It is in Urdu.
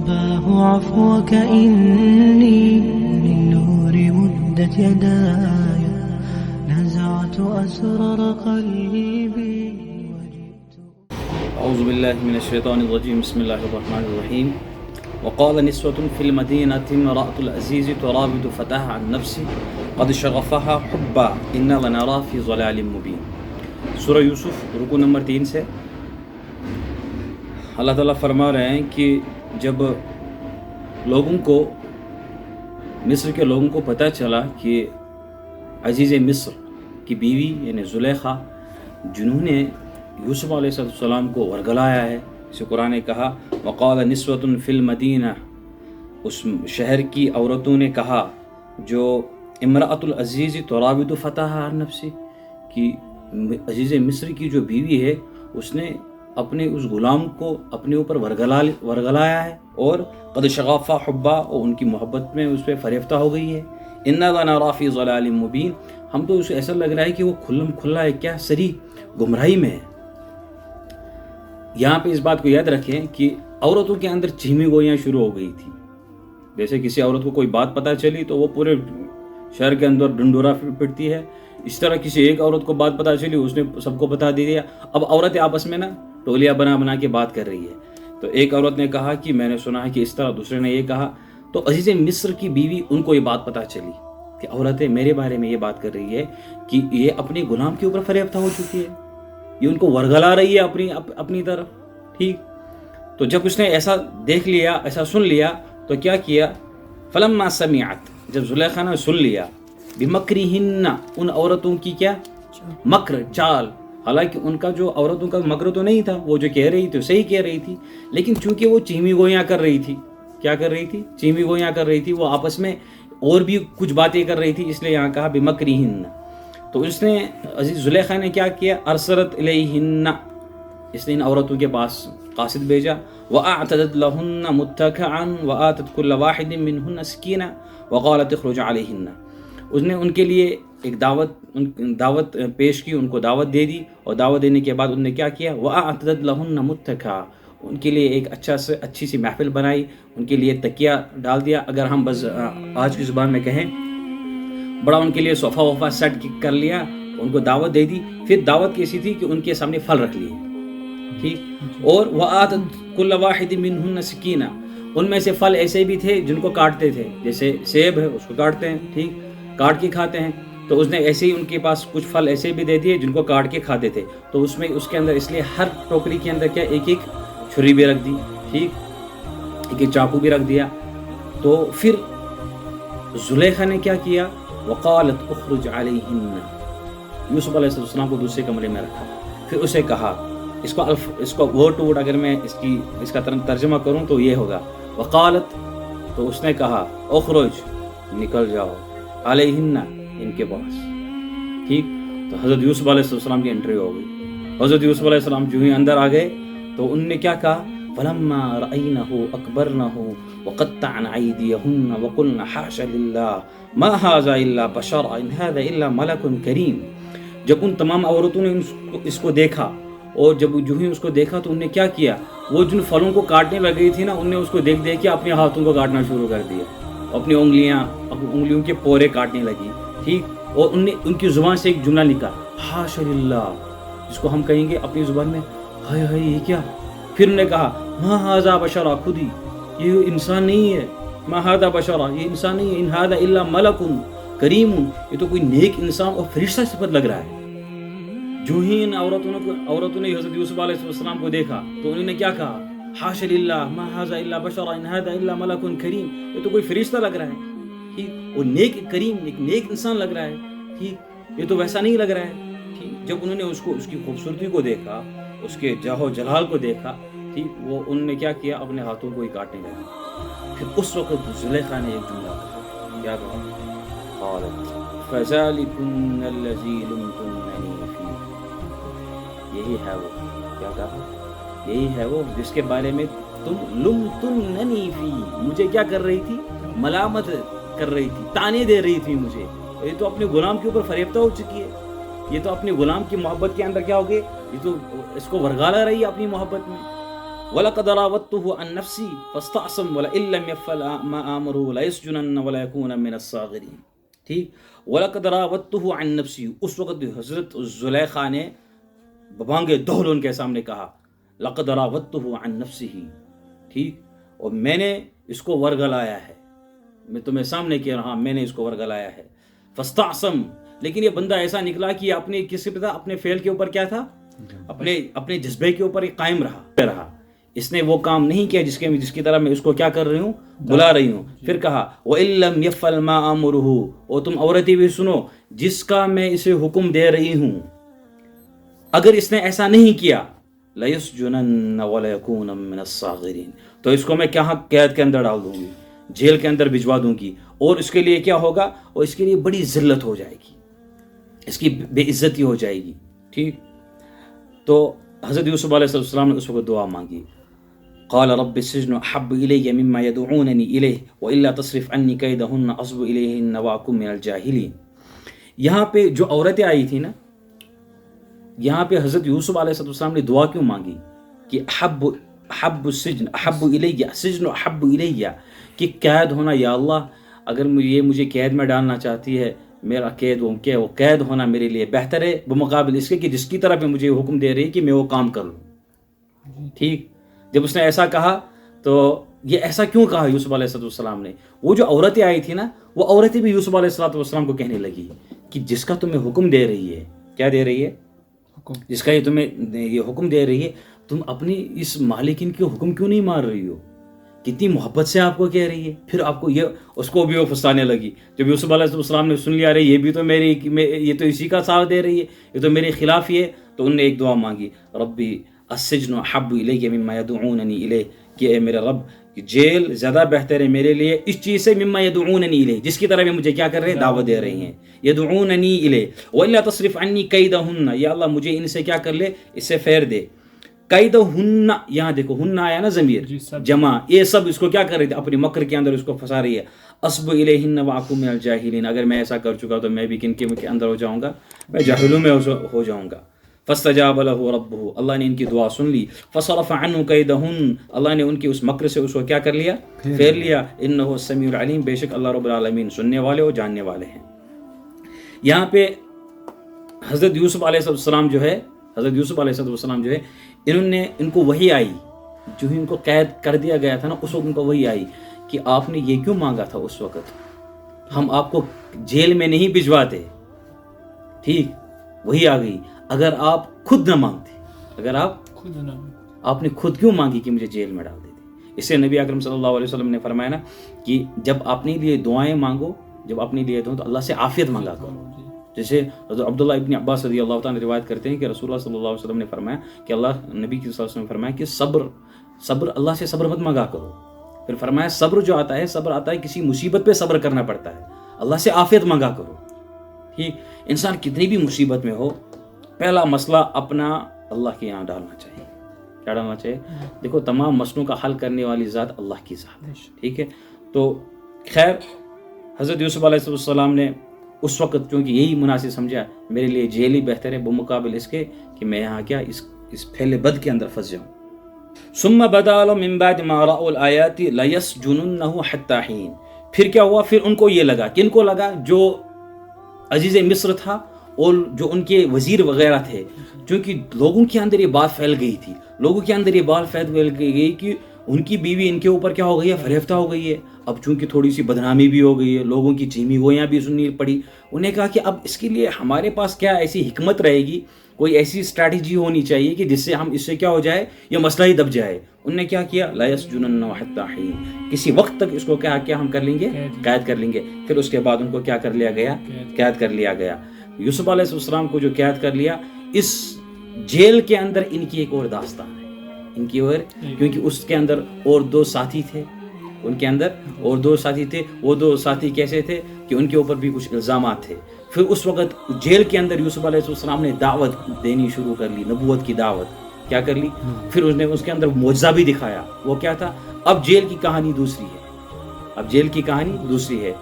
أباه عفوك إني من نور مدت يداي نزعت أسرار قلبي وجئت. أعوذ بالله من الشيطان الرجيم. بسم الله الرحمن الرحيم. وقال نسوة في المدينة امرأة العزيز تراود فتاها عن نفسه قد شغفها حبا إنا لنرى في ضلال مبين. سورہ یوسف رکو نمبر 3 سے اللہ تعالیٰ فرما رہے ہیں کہ جب لوگوں کو مصر کے لوگوں کو پتہ چلا کہ عزیز مصر کی بیوی یعنی زلیخا جنہوں نے یوسف علیہ السلام کو ورگلایا ہے، اسے قرآن نے کہا وقال نسوۃ فی المدینہ، اس شہر کی عورتوں نے کہا جو امرأۃ العزیز تراود فتاها عن نفسی، کہ عزیز مصر کی جو بیوی ہے اس نے اپنے اس غلام کو اپنے اوپر ورگلایا ہے اور قد شغفها حبا، اور ان کی محبت میں اس پہ فریفتہ ہو گئی ہے. انا لنری فی ضلال مبین، ہم تو اسے ایسا لگ رہا ہے کہ وہ کھلم کھلا ہے کیا سری گمراہی میں ہے. یہاں پہ اس بات کو یاد رکھیں کہ عورتوں کے اندر چہمی گوئیاں شروع ہو گئی تھی. جیسے کسی عورت کو کوئی بات پتہ چلی تو وہ پورے شہر کے اندر ڈنڈورا پڑتی ہے، اس طرح کسی ایک عورت کو بات پتہ چلی اس نے سب کو بتا دیا. اب عورتیں آپس میں نا ٹولیاں بنا کے بات کر رہی ہے. تو ایک عورت نے کہا کہ میں نے سنا ہے کہ اس طرح، دوسرے نے یہ کہا. تو عزیز مصر کی بیوی ان کو یہ بات پتہ چلی کہ عورتیں میرے بارے میں یہ بات کر رہی ہے کہ یہ اپنے غلام کے اوپر فریفتہ ہو چکی ہے، یہ ان کو ورگلا رہی ہے اپنی طرف. ٹھیک، تو جب اس نے ایسا دیکھ لیا، ایسا سن لیا تو کیا کیا، فلما سمعت، جب زلیخا نے سن لیا، بمکرہن، ان عورتوں کی کیا مکر چال. حالانکہ ان کا جو عورتوں کا مکر تو نہیں تھا، وہ جو کہہ رہی تھی صحیح کہہ رہی تھی، لیکن چونکہ وہ چیمی گویاں کر رہی تھی. کیا کر رہی تھی؟ چیمی گویاں کر رہی تھی. وہ آپس میں اور بھی کچھ باتیں کر رہی تھی، اس لیے یہاں کہا بمکرہن. تو اس نے عزیز زلیخا نے کیا کیا، ارسلت الیہن، اس نے ان عورتوں کے پاس قاصد بھیجا. وَأَعْتَدَتْ لَهُنَّ مُتَّكَئًا وَآتَتْ كُلَّ وَاحِدٍ مِّنْهُنَّ سِكِينًا وَقَالَتِ اخْرُجْ عَلَيْهِنَّ. اس نے ان کے لیے ایک دعوت پیش کی، ان کو دعوت دے دی، اور دعوت دینے کے بعد انہوں نے کیا کیا، وَأَعْتَدَتْ لَهُنَّ مُتَّكَئًا، ان کے لیے ایک اچھی سی محفل بنائی، ان کے لیے تکیہ ڈال دیا. اگر ہم بس آج کی زبان میں کہیں، بڑا ان کے لیے صوفہ وفا سیٹ کر لیا، ان کو دعوت دے دی. پھر دعوت کیسی تھی کہ ان کے سامنے پھل رکھ لیے. ٹھیک، اور وَآتَتْ كُلَّ وَاحِدٍ مِّنْهُنَّ سِكِينًا، ان میں سے پھل ایسے بھی تھے جن کو کاٹتے تھے، جیسے سیب ہے اس کو کاٹتے ہیں، ٹھیک، کاٹ کے کھاتے ہیں. تو اس نے ایسے ہی ان کے پاس کچھ پھل ایسے بھی دے دیے جن کو کاٹ کے کھاتے تھے. تو اس کے اندر اس لیے ہر ٹوکری کے اندر کیا ایک چھری بھی رکھ دی، ٹھیک، ایک چاقو بھی رکھ دیا. تو پھر زلیخا نے کیا کیا، وقالت اخرج علیہن، یوسف علیہ السلام کو دوسرے کمرے میں رکھا. پھر اسے کہا، اس کو ورڈ ٹو ورڈ اگر میں اس کا ترجمہ کروں تو یہ ہوگا، وقالت، تو اس نے کہا، اخرج، نکل جاؤ، علیہن، ان کے پاس. ٹھیک، تو حضرت یوسف علیہ السلام کی انٹری ہو گئی. حضرت یوسف علیہ السلام جو ہی اندر آ گئے تو ان نے کیا کہا، فَلَمَّا رَأَيْنَهُ أَكْبَرْنَهُ وَقَطَّعْنَ أَيْدِيَهُنَّ وَقُلْنَ حَاشَ لِلَّهِ مَا هَٰذَا إِلَّا بَشَرٌ إِنْ هَٰذَا إِلَّا مَلَكٌ كَرِيمٌ. جب ان تمام عورتوں نے اس کو دیکھا، اور جب جو ہی اس کو دیکھا تو انہوں نے کیا کیا، وہ جن پھلوں کو کاٹنے لگی تھی نا، انہوں نے اس کو دیکھ کے اپنے ہاتھوں کو کاٹنا شروع کر دیا، اپنی انگلیوں کے پورے کاٹنے لگی. ٹھیک، اور ان کی زبان سے ایک جملہ نکلا، حاشا للہ، جس کو ہم کہیں گے اپنی زبان میں، ہائے ہائے یہ کیا. پھر انہوں نے کہا، ما ھذا بشرا، خود ہی یہ انسان نہیں ہے، ما ھذا بشرا، یہ انسان نہیں ہے، ان ھذا الا ملک کریم، یہ تو کوئی نیک انسان اور فرشتہ صفت لگ رہا ہے. جو ہی ان عورتوں نے حضرت یوسف علیہ السلام کو دیکھا تو انہوں نے کیا کہا، حاشا للہ، ما ھذا الا بشرا، ان ھذا الا ملک کریم، یہ تو کوئی فرشتہ لگ رہا ہے، ٹھیک، اور نیک کریم، ایک نیک انسان لگ رہا ہے. ٹھیک، یہ تو ویسا نہیں لگ رہا ہے. ٹھیک، جب انہوں نے اس کی خوبصورتی کو دیکھا، اس کے جاہ و جلال کو دیکھا، ٹھیک، وہ انہوں نے کیا کیا، اپنے ہاتھوں کو ہی کاٹنے لگا. پھر اس وقت زلیخا نے ایک جملہ کہا، کیا کہا، قالت فذلکن الذی لمتننی فیہ، یہی ہے وہ، کیا کہا، یہی ہے وہ جس کے بارے میں تم لمتننی فی، مجھے کیا کر رہی تھی، ملامت کر رہی تھی، تانے دے رہی تھی مجھے. یہ تو اپنے غلام کے اوپر فریفتہ ہو چکی ہے، یہ تو اپنے غلام کی محبت کے اندر کیا ہو گئی، یہ تو اس کو ورگالا رہی ہے اپنی محبت میں. وَلَقَدْ رَاوَدتُّهُ عَن نَفْسِي فَاسْتَعْصَمَ وَلَئِن لَّمْ يَفْعَلْ مَا آمَرَهُ لَيَسْجُنَنَّ وَلَيَكُونَ مِنَ الصَّاغِرِينَ. ٹھیک. وَلَقَدْ رَاوَدتُّهُ عَن نَفْسِي، اس وقت حضرت زلیخا نے ببانگے دہل ان کے سامنے کہا لَقَدْ رَاوَدتُّهُ عَن نَفْسِهِ. ٹھیک. اور میں نے اس کو ورگلایا ہے، میں تمہیں سامنے کہہ رہا ہوں، میں نے اس کو ورگلایا ہے. فاستعصم، لیکن یہ بندہ ایسا نکلا کہ اپنے کسی پتہ اپنے فعل کے اوپر کیا تھا، اپنے جذبے کے اوپر قائم رہا. اس نے وہ کام نہیں کیا جس کی طرح میں اس کو کیا کر رہی ہوں، بلا رہی ہوں. پھر کہا وَإِن لَّمْ يَفْعَلْ مَا آمُرُهُ، اور تم عورتیں بھی سنو، جس کا میں اسے حکم دے رہی ہوں اگر اس نے ایسا نہیں کیا لَيَسْجُنَنَّ وَلَيَكُونَ مِنَ الصَّاغِرِينَ، تو اس کو میں کہاں قید کے اندر ڈال دوں گی، جیل کے اندر بھجوا دوں گی، اور اس کے لیے کیا ہوگا، اور اس کے لیے بڑی ذلت ہو جائے گی، اس کی بے عزتی ہو جائے گی. ٹھیک. تو حضرت یوسف علیہ السلام نے اس وقت دعا مانگی. قال رب السجن احب الی مما يدعوننی الیہ والا تصرف عنی کیدہن اصب الیہن واکن من الجاہلین. یہاں پہ جو عورتیں آئی تھی نا، یہاں پہ حضرت یوسف علیہ السلام نے دعا کیوں مانگی کہ احب السجن احب الیہ، سجن احب الیہ، کہ قید ہونا، یا اللہ اگر یہ مجھے قید میں ڈالنا چاہتی ہے، میرا قید وہ قید ہونا میرے لیے بہتر ہے بمقابل اس کے کہ جس کی طرف میں مجھے حکم دے رہی کہ میں وہ کام کر لوں. ٹھیک. جب اس نے ایسا کہا تو یہ ایسا کیوں کہا یوسف علیہ السلام نے؟ وہ جو عورتیں آئی تھی نا، وہ عورتیں بھی یوسف علیہ السلام کو کہنے لگی کہ جس کا تمہیں حکم دے رہی ہے، کیا دے رہی ہے، جس کا یہ تمہیں یہ حکم دے رہی ہے، تم اپنی اس مالکین کے حکم کیوں نہیں مار رہی ہو؟ کتنی محبت سے آپ کو کہہ رہی ہے. پھر آپ کو یہ اس کو بھی وہ پھنسانے لگی. جب یوسف علیہ السلام نے سن لیا رہے یہ بھی تو یہ تو اسی کا ساتھ دے رہی ہے، یہ تو میرے خلاف ہی ہے، تو انہوں نے ایک دعا مانگی ربی السجن احب الی مما یدعوننی الیہ، کہ اے میرا رب جیل زیادہ بہتر ہے میرے لیے اس چیز سے، مما یدعوننی الیہ، جس کی طرح میں مجھے کیا کر رہے ہیں، دعوت دے رہی ہیں، یدعوننی الیہ، والا تصرف عنی کیدہن، یا اللہ مجھے ان سے کیا کر لے، اس سے پھیر دے. قیدہن، یہاں دیکھو ہن آیا نا ضمیر جمع، یہ سب اس کو کیا کر رہی تھی، اپنی مکر کے اندر اس کو پھنسا رہی ہے. اصب الیہن واکن من الجاہلین، اگر میں ایسا کر چکا تو میں بھی کن کے اندر ہو جاؤں گا، میں جاہلوں میں ہو جاؤں گا. فاستجاب له ربه، اللہ نے ان کی دعا سن لی. فصرف عنه کیدہن، اللہ نے ان کی اس مکر سے اس کو کیا کر لیا، پھیر لیا. انہ السمیع العلیم، بے شک اللہ رب العالمین سننے والے اور جاننے والے ہیں. یہاں پہ حضرت یوسف علیہ السلام جو ہے، ان کو وحی آئی، جو ہی ان کو قید کر دیا گیا تھا نا، اس وقت ان کو وحی آئی کہ آپ نے یہ کیوں مانگا تھا اس وقت، ہم آپ کو جیل میں نہیں بھجواتے. ٹھیک. وہی آ گئی. اگر آپ خود نہ مانگتے، اگر آپ نے خود کیوں مانگی کہ مجھے جیل میں ڈال دیتے. اس سے نبی اکرم صلی اللہ علیہ وسلم نے فرمایا نا کہ جب اپنے لیے دعائیں مانگو، جب اپنے لیے دعائیں تو اللہ سے عافیت مانگا کرو. جیسے حضرت عبداللہ ابن عباس رضی اللہ تعالیٰ روایت کرتے ہیں کہ رسول اللہ صلی اللہ علیہ وسلم نے فرمایا کہ نبی صلی اللہ علیہ وسلم نے فرمایا کہ صبر اللہ سے صبر مت مانگا کرو. پھر فرمایا صبر جو آتا ہے، صبر آتا ہے کسی مصیبت پہ صبر کرنا پڑتا ہے، اللہ سے عافیت مانگا کرو. ٹھیک. انسان کتنی بھی مصیبت میں ہو، پہلا مسئلہ اپنا اللہ کے یہاں ڈالنا چاہیے. کیا ڈالنا چاہیے؟ دیکھو تمام مسئلوں کا حل کرنے والی ذات اللہ کی ذات ہے. ٹھیک ہے. تو خیر حضرت یوسف علیہ السلام نے اس وقت چونکہ یہی مناسب سمجھا میرے لیے جیل ہی بہتر ہے بمقابل اس کے کہ میں یہاں کیا اس پھیلے بد کے اندر پھنس جاؤں. ثم بدا لهم من بعد ما رأوا الآيات ليسجننه حتى حين. پھر کیا ہوا، پھر ان کو یہ لگا، کن کو لگا، جو عزیز مصر تھا اور جو ان کے وزیر وغیرہ تھے، چونکہ لوگوں کے اندر یہ بات پھیل گئی تھی، لوگوں کے اندر یہ بات پھیل گئی کہ ان کی بیوی ان کے اوپر کیا ہو گئی ہے، فریفتہ ہو گئی ہے. اب چونکہ تھوڑی سی بدنامی بھی ہو گئی ہے، لوگوں کی چیمی گویاں بھی سننی پڑی. انہیں کہا کہ اب اس کے لیے ہمارے پاس کیا ایسی حکمت رہے گی، کوئی ایسی اسٹریٹجی ہونی چاہیے کہ جس سے ہم اس سے کیا ہو جائے، یہ مسئلہ ہی دب جائے. انہوں نے کیا کیا، لا یسجننہ حتی حین، کسی وقت تک اس کو کیا ہم کر لیں گے، قید کر لیں گے. پھر اس کے بعد ان کو کیا کر لیا گیا، قید کر لیا گیا. یوسف علیہ السلام کو جو قید کر لیا، اس جیل کے اندر ان کی ایک اور داستان ہے، ان کی اور، کیونکہ اس کے اندر اور دو ساتھی تھے، ان کے اندر اور دو ساتھی تھے. وہ دو ساتھی کیسے تھے کہ ان کے اوپر بھی کچھ الزامات تھے. پھر اس وقت جیل کے اندر یوسف علیہ السلام نے دعوت دینی شروع کر لی، نبوت کی دعوت کیا کر لی. پھر اس نے اس کے اندر معجزہ بھی دکھایا. وہ کیا تھا، اب جیل کی کہانی دوسری ہے، اب جیل کی کہانی دوسری ہے.